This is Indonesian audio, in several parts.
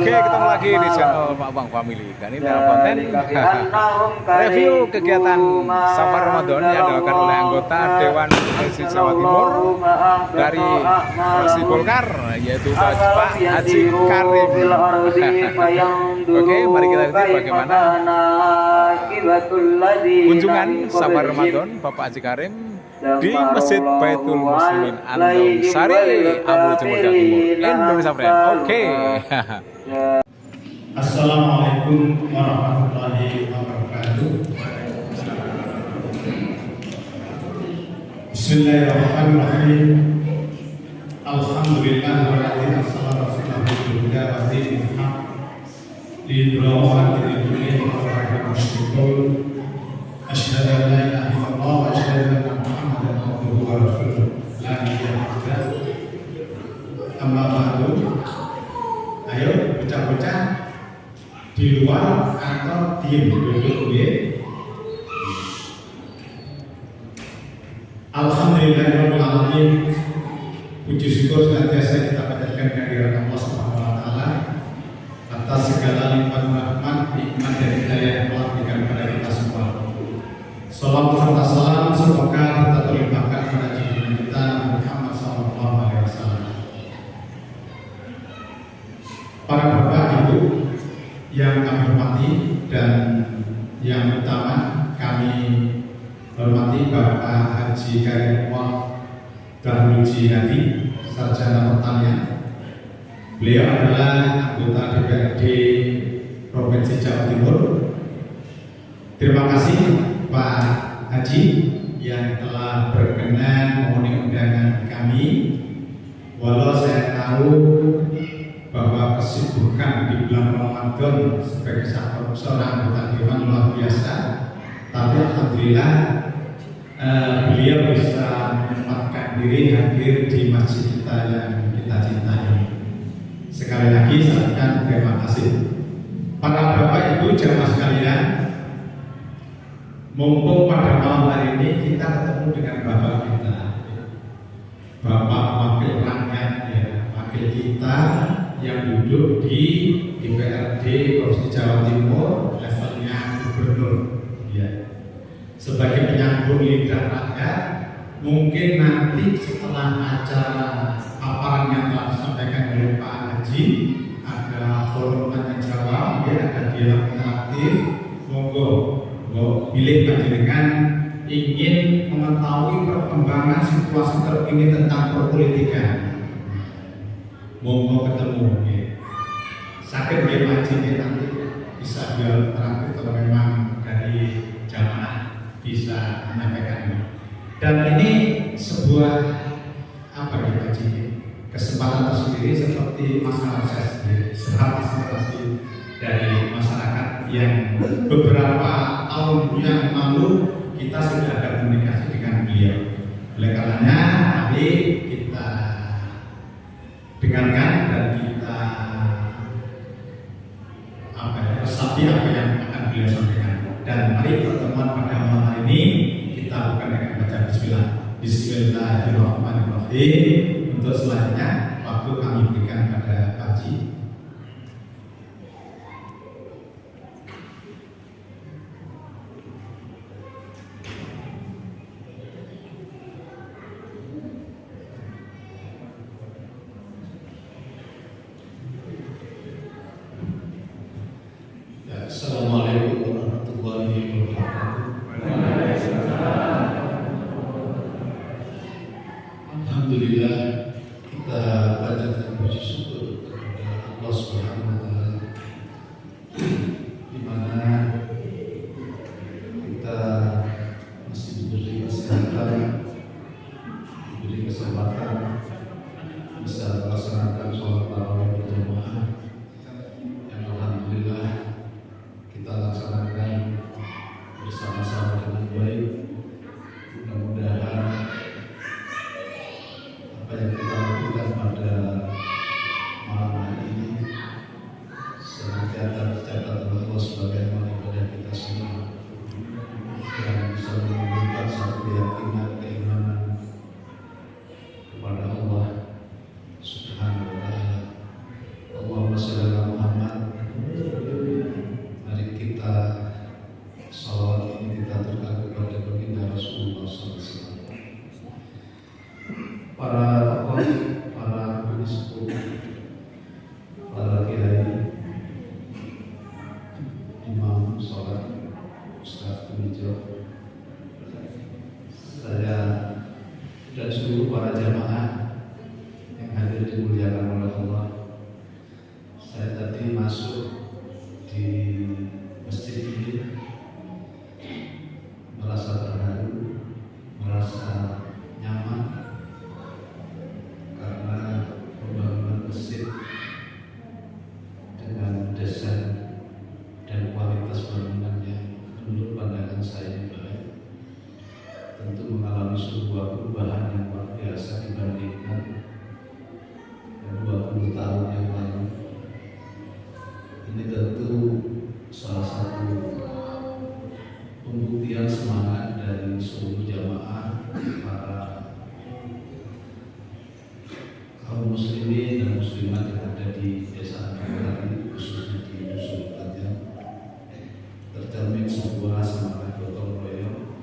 Oke, ketemu lagi di channel Pak Bang Family. Dan ini dalam konten review kegiatan Safar Ramadan yang dilakukan oleh anggota Dewan Provinsi Jawa Timur dari fraksi Golkar, yaitu Pak Haji Karim. Oke, mari kita lihat bagaimana kunjungan Safar Ramadan Bapak Haji Karim di Masjid Baitul Muslimin Andong Sari, Amrul Jember Timur, Indonesia, friend. Oke. Assalamualaikum warahmatullahi wabarakatuh. Bismillahirrahmanirrahim. Alhamdulillahirabbil alamin. Asyhadu an la ilaha illallah wa asyhadu anna Muhammadan abduhu wa rasuluh. La ilaha illallah. Amma ba'du. Ayo bocah-bocah di luar atau diem duduk ya. Alhamdulillahirabbil alamin. Puji syukur senantiasa kita panjatkan kehadirat Allah Subhanahu wa taala atas segala limpahan rahmat, nikmat dan hidayah yang telah diberikan kepada kita semua. Salam serta salam semoga kita terlimpahkan pada junjungan kita Muhammad SAW. Para bapak ibu yang kami hormati dan yang utama kami hormati Bapak Haji Karim Darmuji Hadi, Sarjana Pertanian. Beliau adalah anggota DPRD Provinsi Jawa Timur. Terima kasih Pak Haji yang telah berkenan memenuhi undangan kami. Walau saya tahu bahwa kesibukan di bulan Ramadan sebagai seorang anggota dewan luar biasa, tapi alhamdulillah beliau bisa menyempatkan diri hadir di masjid kita yang kita cintai. Sekali lagi saya ucapkan terima kasih. Para bapak ibu jamaah sekalian, mumpung pada malam hari ini kita ketemu dengan bapak kita, bapak wakil rakyat ya, wakil kita yang duduk di DPRD Provinsi Jawa Timur levelnya gubernur ya. Sebagai penyambung lidah rakyat, mungkin nanti setelah acara paparan yang telah disampaikan oleh Pak Haji, ada forum tanya jawab ya, ada dialog interaktif. Monggo pilih panjenengan ingin mengetahui perkembangan situasi terkini tentang perpolitikan, monggo ketemu ya. Sakit dia Haji ya, nanti bisa dialog interaktif kalau memang dari jamaah bisa menyampaikan. Dan ini sebuah apa ya Pak Haji, kesempatan tersendiri seperti masalah saya sendiri, serap aspirasi dari masyarakat yang beberapa tahun yang lalu kita sudah ada komunikasi dengan beliau. Oleh karenanya mari kita dengarkan dan kita resapi apa yang akan beliau sampaikan. Dan mari pertemuan pada malam hari ini kita bukan dengan baca bismillah. Bismillahirrahmanirrahim. Untuk selanjutnya waktu kami berikan pada Pak Haji. Assalamualaikum warahmatullahi wabarakatuh. Alhamdulillah, kita panjatkan puji syukur kepada Allah Subhanahu wa taala di mana kita masih diberi kesehatan, diberi kesempatan bisa melaksanakan sholat tarawih berjamaah yang alhamdulillah kita laksanakan bersama-sama dengan baik. Mudah-mudahan apa yang kita lakukan pada malam hari ini tadi masuk di masjid ini merasa terharu, merasa nyaman karena pembangunan masjid dengan desain dan kualitas bangunan yang menurut pandangan saya baik, tentu mengalami sebuah perubahan yang luar biasa dibandingkan 20 tahun yang lalu. Ini tentu salah satu pembuktian semangat dari seluruh jamaah, para kaum muslimin dan muslimat yang ada di desa Angkari, khususnya di Dusun Kajang, tercermin sebuah semangat gotong royong,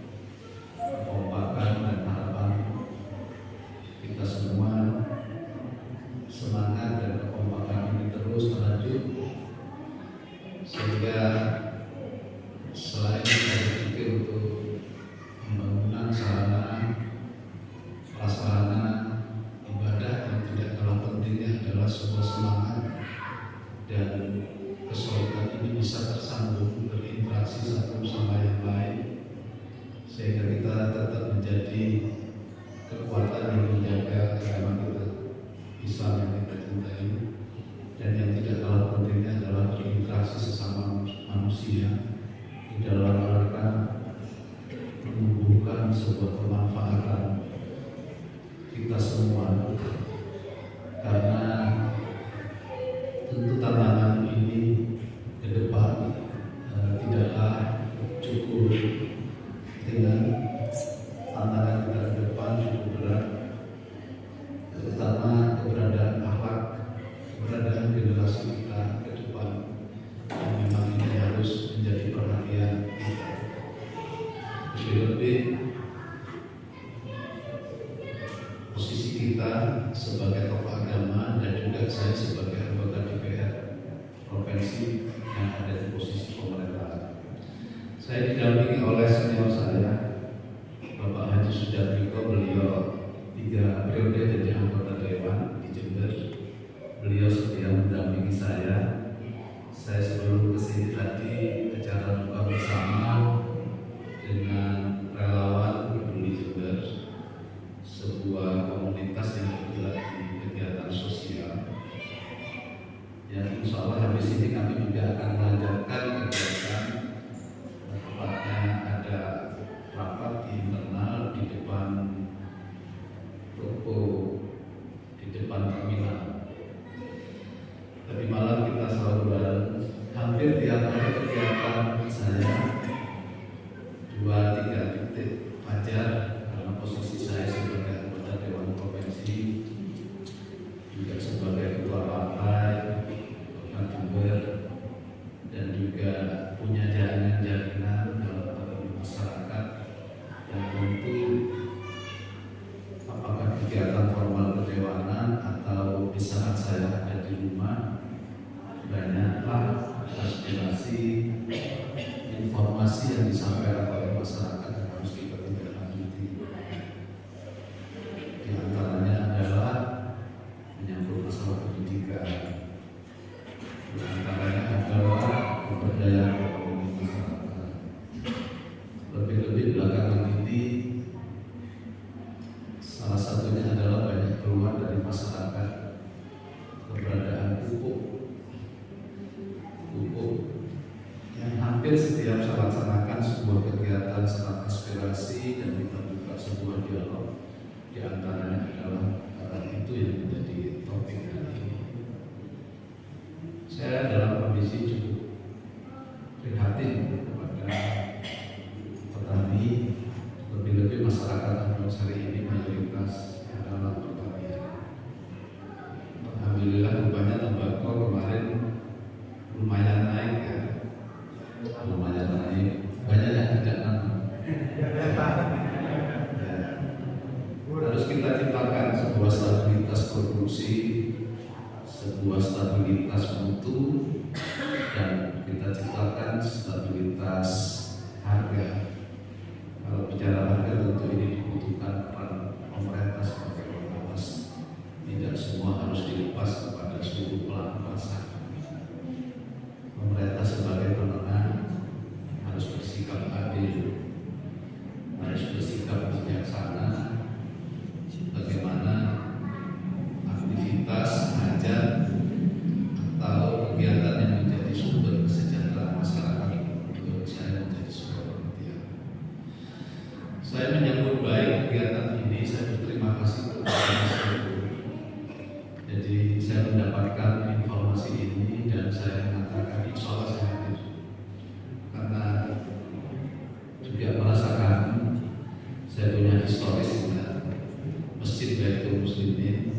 kekompakan dan harapan kita semua. Semangat dan kekompakan ini terus terlanjut sehingga selain kita berpikir untuk pembangunan sarana prasarana ibadah, yang tidak kalah pentingnya adalah sebuah semangat dan kesolidan ini bisa tersambung, berinteraksi satu sama yang lain, sehingga kita tetap menjadi kekuatan yang menjaga agama kita, Islam yang kita cintai, dan yang tidak kalah pentingnya adalah berinteraksi sesama manusia di dalam rangka menumbuhkan sebuah kemanfaatan kita semua. Karena tentu tantangan ini ke depan tidaklah cukup ringan. Tantangan kita ke depan cukup berat, terutama keberadaan akhlak, keberadaan generasi kita ke depan yang memang ini harus menjadi perhatian kita. Lebih-lebih posisi kita sebagai tokoh agama dan juga saya sebagai anggota DPR provinsi yang ada di posisi pemerintahan. Saya didampingi oleh senior saya, Bapak Haji Sudarmiko. Beliau 3 periode jadi anggota Dewan di Jember. Beliau setia mendampingi saya. Saya sebelum kesini tadi acara buka bersama dengan relawan Peduli Jember, sebuah komunitas yang bergerak di kegiatan sosial. Yang insya Allah habis ini kami juga akan melanjutkan kegiatan, tepatnya ada rapat di internal di depan toko, di depan terminal. Tadi malam kita selalu bareng, hampir tiap hari kegiatan saya 2-3 titik ajar, karena posisi saya sebagai anggota Dewan Provinsi, juga sebagai ketua partai Jember, dan juga punya jaringan-jaringan dalam masyarakat yang tentu apakah kegiatan formal kedewanan atau di saat saya ada di rumah, banyaklah aspirasi, informasi yang disampaikan oleh masyarakat yang harus kita tindak lanjuti. Di antaranya adalah menyangkut masalah pendidikan, di antaranya adalah pemberdayaan ekonomi masyarakat. Lebih-lebih belakangan ini salah satunya adalah banyak keluhan dari masyarakat keberadaan pupuk yang hampir setiap saya laksanakan sebuah kegiatan serat aspirasi dan kita buka sebuah dialog. Di antaranya adalah itu yang menjadi topik hari ini. Saya dalam kondisi cukup prihatin kepada petani, lebih-lebih masyarakat Antasari ini mayoritas adalah petani. Alhamdulillah rupanya tembakau kemarin lumayan naik ya, lumayan naik, banyak yang tidak nanam. Ya. Harus kita ciptakan sebuah stabilitas produksi, sebuah stabilitas mutu, dan kita ciptakan stabilitas harga. Kalau bicara harga tentu ini dibutuhkan peran pemerintah sebagai pengawas. kegiatan ini saya berterima kasih kepada Mas Teguh. Jadi saya mendapatkan informasi ini dan saya mengatakan insya Allah saya hadir. Karena juga merasakan saya punya historis dengan Masjid Baitul Muslimin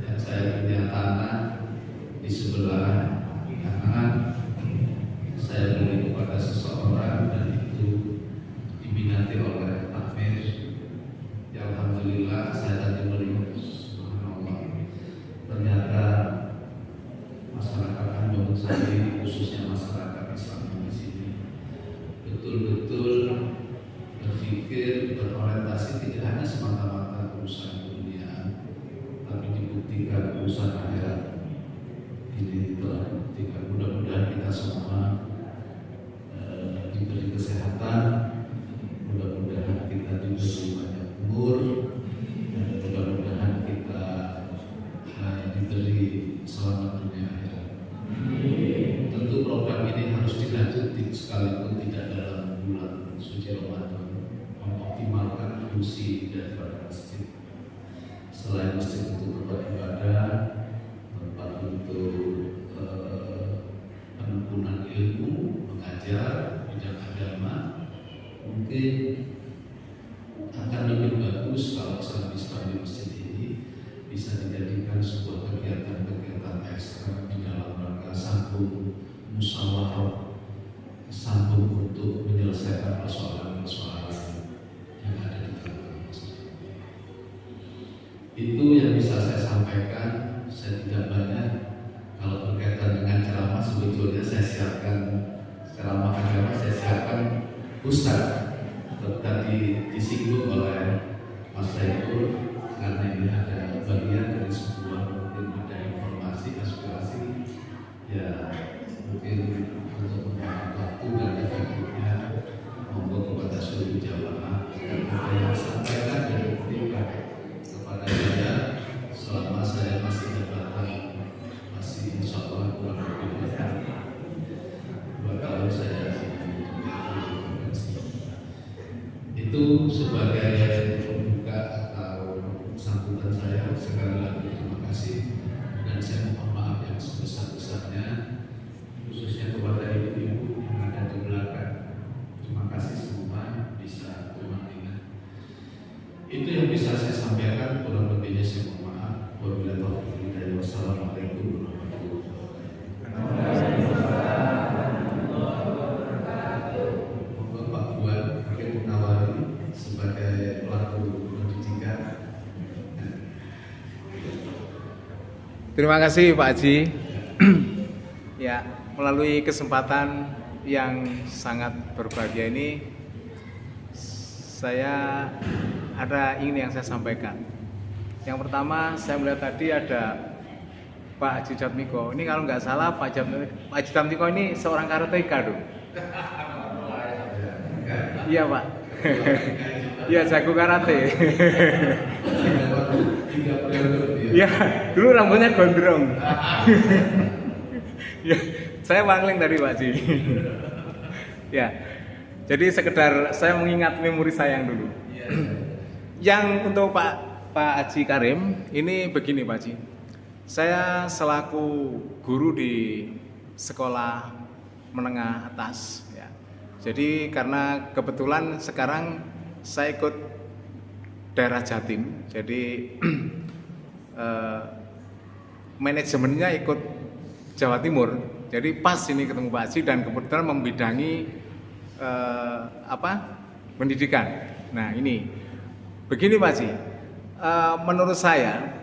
dan saya punya tanah di sebelah kanan. Saya beri kepada seseorang dan itu diminati oleh takmir. Ya alhamdulillah saya tadi melihat, subhanallah, ternyata masyarakat Ambon Sari, khususnya masyarakat Islam di sini, betul-betul berpikir berorientasi tidak hanya semata-mata urusan dunia, tapi dibuktikan urusan akhirat. Ini telah dibuktikan. Mudah-mudahan kita semua diberi kesehatan, mudah-mudahan kita diberi banyak umur, dan mudah-mudahan kita diberi selamat dunia akhirat. Tentu program ini harus dilanjutkan sekalipun tidak dalam bulan suci Ramadan, mengoptimalkan fungsi daripada masjid. Selain masjid untuk tempat ibadah, tempat untuk penimbunan ilmu, mengajar bidang agama, mungkin akan lebih bagus kalau Islam di masjid ini bisa dijadikan sebuah kegiatan-kegiatan ekstra di dalam rangka sambung musyawarah, sambung untuk menyelesaikan persoalan-persoalan yang ada di dalam masjid. Itu yang bisa saya sampaikan. Saya tidak banyak. Kalau berkaitan dengan ceramah, sebetulnya saya siapkan ceramah agama, saya siapkan Ustaz. Tadi disinggung oleh Mas Saiful, karena ini ada bagian dari sebuah, mungkin ada informasi, aspirasi, ya mungkin untuk menghemat waktu dan efektifnya, monggo kepada seluruh jamaah dan apa yang sampaikan dan buktikan kepada saya selama saya masih jabatan, masih insya Allah kurang lebih 2 tahun saya itu sebagai pembuka atau sambutan saya. Sekali lagi terima kasih dan saya mohon maaf yang sebesar-besarnya khususnya kepada ibu-ibu yang ada di belakang. Terima kasih semua, bisa terima ingat. Itu yang bisa saya sampaikan, kurang lebihnya saya mohon maaf. Wabillahi taufiq wal hidayah. Wassalamualaikum warahmatullahi wabarakatuh. Pak Buat mungkin menawari sebagai pelaku pendidikan. Terima kasih Pak Haji. Ya, melalui kesempatan yang sangat berbahagia ini, saya ada ini yang saya sampaikan. Yang pertama, saya melihat tadi ada Pak Haji Jatmiko. Ini kalau nggak salah Pak Haji Jatmiko ini seorang karateka dong. Iya Pak. Iya, jago karate. Iya, dulu rambutnya gondrong. Ya, saya wangling tadi Pak Haji. Ya, jadi sekedar saya mengingat memori saya yang dulu. Yang untuk Pak Haji Karim, ini begini Pak Haji. Saya selaku guru di sekolah menengah atas, ya. Jadi karena kebetulan sekarang saya ikut daerah Jatim, jadi manajemennya ikut Jawa Timur. Jadi pas ini ketemu Pak Haji dan kebetulan membidangi pendidikan. Nah ini begini Pak Haji, menurut saya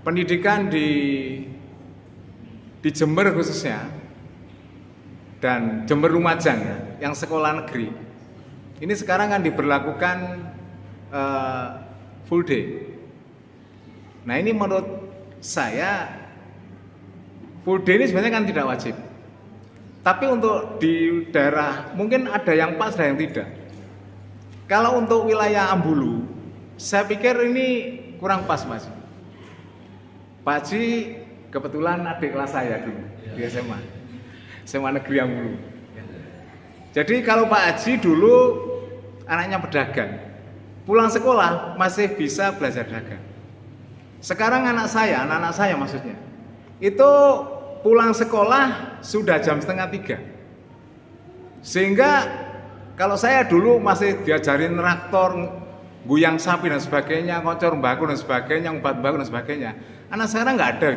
pendidikan di Jember khususnya dan Jember Lumajang ya, yang sekolah negeri ini sekarang kan diberlakukan full day. Nah ini menurut saya full day ini sebenarnya kan tidak wajib. Tapi untuk di daerah mungkin ada yang pas ada yang tidak. Kalau untuk wilayah Ambulu, saya pikir ini kurang pas Mas. Pak Haji kebetulan adik kelas saya dulu di SMA Negeri Ambulu. Jadi kalau Pak Haji dulu anaknya pedagang, pulang sekolah masih bisa belajar dagang. Sekarang anak saya maksudnya, itu pulang sekolah sudah jam 2:30. Sehingga kalau saya dulu masih diajarin traktor, guyang sapi dan sebagainya, ngocor mbako dan sebagainya, ngumpat mbako dan sebagainya, anak sekarang nggak ada.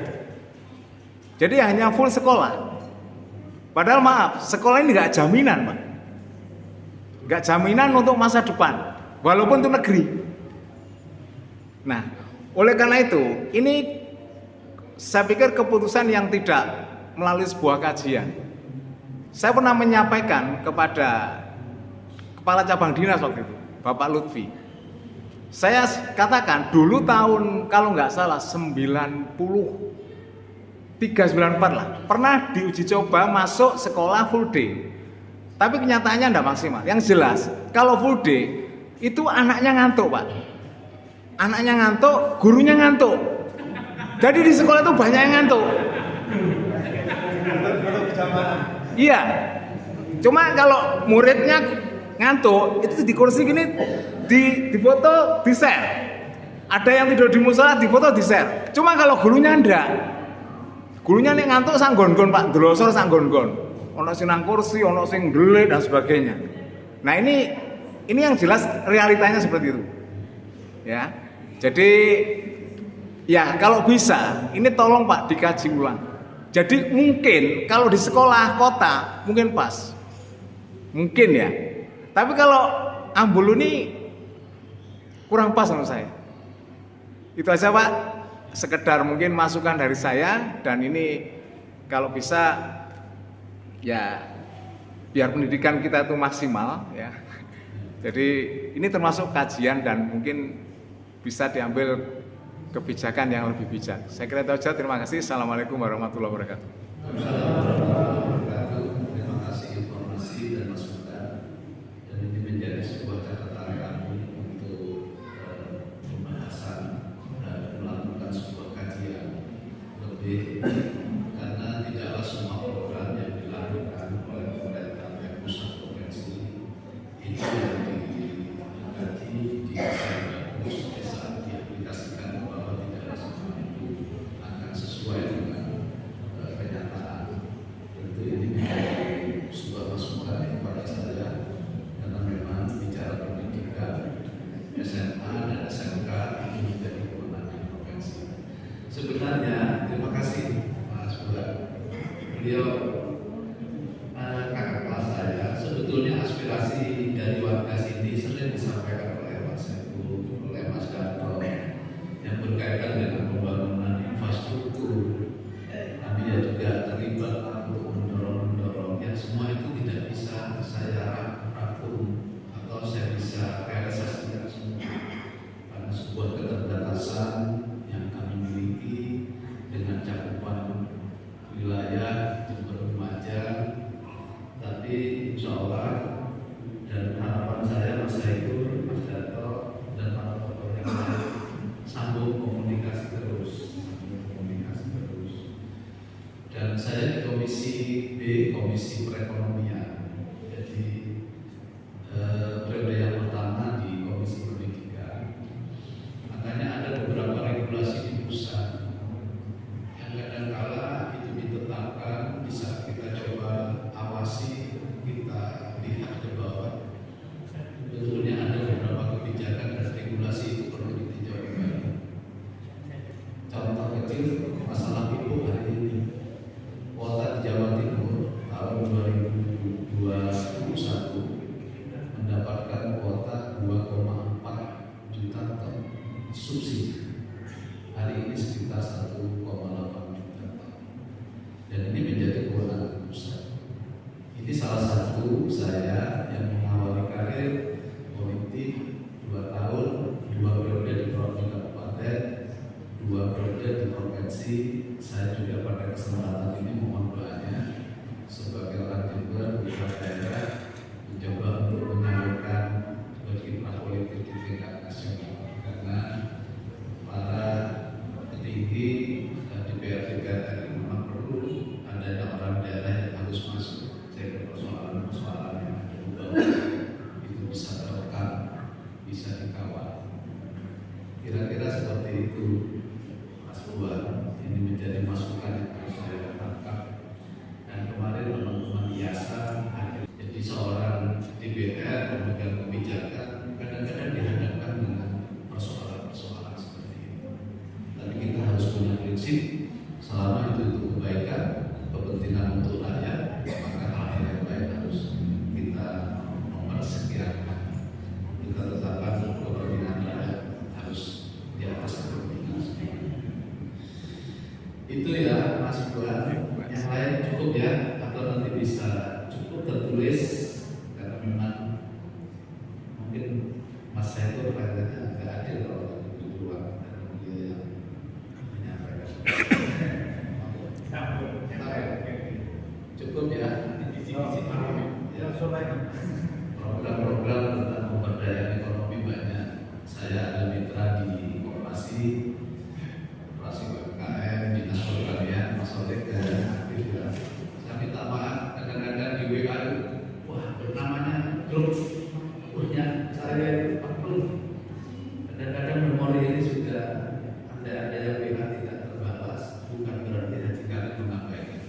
Jadi hanya full sekolah. Padahal maaf, sekolah ini nggak jaminan, Pak. Nggak jaminan untuk masa depan, walaupun itu negeri. Nah, oleh karena itu, ini saya pikir keputusan yang tidak melalui sebuah kajian. Saya pernah menyampaikan kepada Kepala Cabang Dinas waktu itu, Bapak Lutfi. Saya katakan dulu tahun kalau nggak salah 93-94 lah, pernah diuji coba masuk sekolah full day. Tapi kenyataannya tidak maksimal. Yang jelas, kalau full day itu anaknya ngantuk, Pak. Anaknya ngantuk, gurunya ngantuk. Jadi di sekolah itu banyak yang ngantuk. Iya. Cuma kalau muridnya ngantuk, itu di kursi gini, di foto, di share. Ada yang tidur di musola, di foto, di share. Cuma kalau gurunya enggak. Gurunya nek ngantuk sanggon-gon, Pak, delosor sanggon-gon. Ono sing nang kursi, ono sing ndelik dan sebagainya. Nah, ini yang jelas realitanya seperti itu. Ya. Jadi ya kalau bisa ini tolong Pak dikaji ulang. Jadi mungkin kalau di sekolah kota mungkin pas. Mungkin ya. Tapi kalau Ambulu ini kurang pas menurut saya. Itu aja Pak, sekedar mungkin masukan dari saya, dan ini kalau bisa ya biar pendidikan kita itu maksimal ya. Jadi ini termasuk kajian dan mungkin bisa diambil kebijakan yang lebih bijak. Saya kira itu saja. Terima kasih. Assalamualaikum warahmatullahi wabarakatuh. Terima kasih informasi dan masukan, dan ini menjadi sebuah catatan kami untuk pembahasan dan melakukan sebuah kajian lebih, karena tidaklah semua program yang dilakukan oleh pemerintah dan pusat provinsi itu yang dikaji di saat diaplikasikan bahwa tidaklah semua itu akan sesuai dengan kenyataan. Tentu ini menjadi sebuah masukan kepada saya, karena memang bicara pendidikan SMA dan SMK ini menjadi kewenangan provinsi. Sebenarnya terima kasih Mas Bulan. Beliau kakak kelas saya. Sebetulnya aspirasi dari warga sini sering disampaikan oleh Mas Sebu, oleh Mas Darto, yang berkaitan dengan pembangunan infrastruktur. Kami juga terlibat untuk mendorong yang semua itu tidak bisa saya rangkum atau saya bisa realisasikan semua, karena sebuah keterbatasan yang kami miliki dengan cakupan wilayah Jember Lumajang. Tapi insya Allah dan harapan saya Mas Saiful, Mas Darto, dan para tokoh yang lain sambung komunikasi terus. Dan saya di Komisi B, Komisi Perekonomian. Jadi periode yang pertama di Komisi Pendidikan. Makanya ada beberapa regulasi di pusat yang kadang-kala itu ditetapkan, bisa kita coba awasi, kita lihat ke bawah. Sebetulnya ada beberapa kebijakan dan regulasi itu perlu ditinjau kembali. Contoh kecil, masalah pupuk hari ini. Kuota di Jawa Timur tahun 2021 mendapatkan kuota 2,4 juta ton subsidi. Hari ini sekitar 1,8 juta ton. Dan ini menjadi kewenangan pusat. Ini salah satu saya yang mengawali karir politik 2 tahun, 2 periode di kabupaten, 2 periode di provinsi. Saya juga pada kesempatan ini mohon doanya sebagai orang Jember, putra daerah, mencoba untuk menyalurkan berkiprah politik di tingkat nasional, karena para petinggi DPR tadi memang perlu adanya orang daerah yang harus masuk. Saya persoalan yang ada di bawah itu bisa terekam, bisa dikawal. ya, atau nanti bisa cukup tertulis karena memang mungkin Mas saya itu kelihatannya agak adil kalau di luar dan dia yang menyampaikan. Cukup ya. Ya, program-program tentang pemberdayaan ekonomi banyak. Saya ada mitra di Koperasi UMKM, Dinas Pertanian, Mas Oleg aktif ya. Saya minta maaf kadang-kadang di WA itu, wah namanya grup punya saya perlu. Kadang-kadang memori ini sudah ada yang WA tidak terbalas, bukan berarti hanya kalian mengabaikan.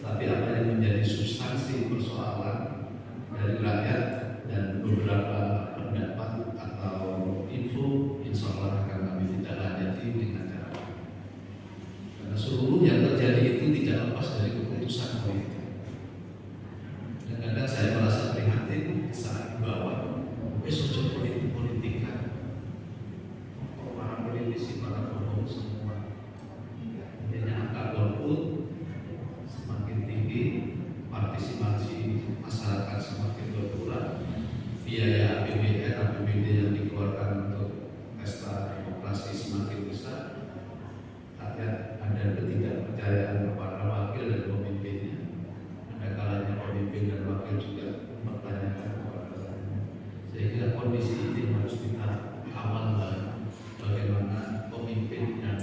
Tapi apa yang menjadi substansi persoalan dari rakyat dan beberapa pendapat atau info, insya Allah akan kami tidak lanjuti dengan cara karena seluruh yang terjadi itu tidak lepas dari keputusan politik. Dan kadang saya merasa prihatin saat bahwa besok politik-politikan para politisi, para tokoh semua hanya angka golput semakin tinggi, partisipasi masyarakat semakin berkurang, biaya APBD yang dikeluarkan untuk pesta demokrasi semakin besar, rakyat ada ketidakpercayaan kepada wakil dan pemimpinnya. Ada kalanya pemimpin dan wakil juga mempertanyakan kepada rakyatnya. Sehingga kondisi ini harus kita kawal bagaimana pemimpin dan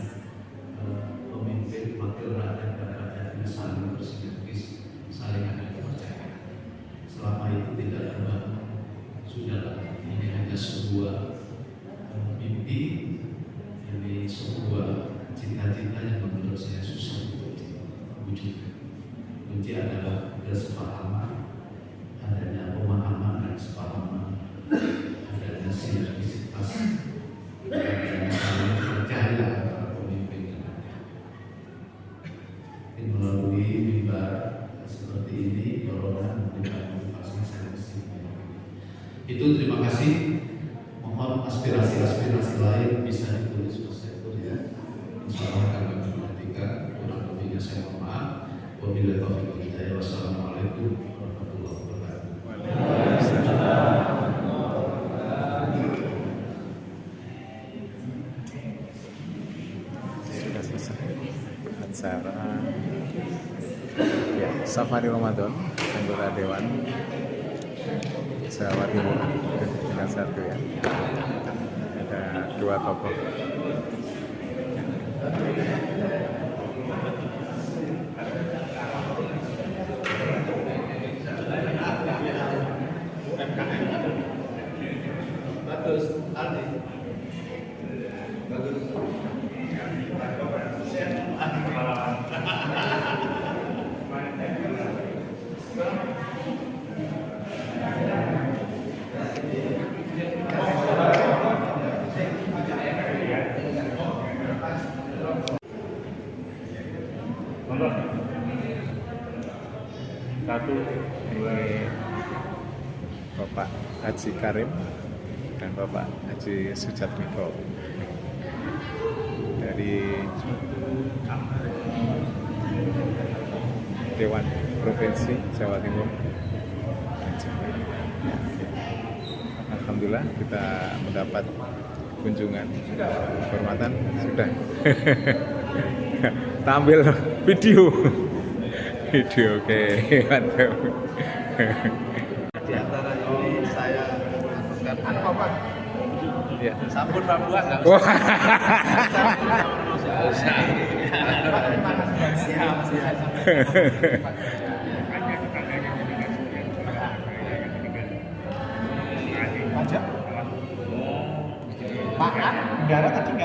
pemimpin, wakil rakyat dan rakyatnya saling bersinergis, saling ada kepercayaan. Selama itu tidak terbangun, sudahlah, ini hanya sebuah mimpi, ini sebuah cita-cita yang menurut saya susah untuk diwujudkan. Kunci adalah kesepahaman, adanya pemahaman dan kesepahaman, adanya sinergisitas, adanya saling percaya antara pemimpin dan rakyat. Melalui mimbar seperti ini, dorongan memberikan motivasi saya kesini. Itu terima kasih. Mohon aspirasi-aspirasi lain bisa ditulis Mas Saiful ya. Insya Allah akan kami perhatikan. Kurang lebihnya saya mohon maaf. Wabillahi taufiq wal hidayah. Wassalamualaikum warahmatullahi wabarakatuh. Sudah selesai acara ya, Safari Ramadan anggota Dewan Jawa Timur dengan satu ya, ada dua tokoh. Bagus, Aldi. Bagus. Satu, ini Bapak Haji Karim dan Bapak Haji Sujatmiko dari Dewan Provinsi Jawa Timur. Alhamdulillah kita mendapat kunjungan kehormatan sudah. Tampil video. Video oke, mantap. Di antara ini saya lakukan apa? Ya. Sabun Papua nggak Wah. usah. Siap. Pajak? Pangan, negara tadi nggak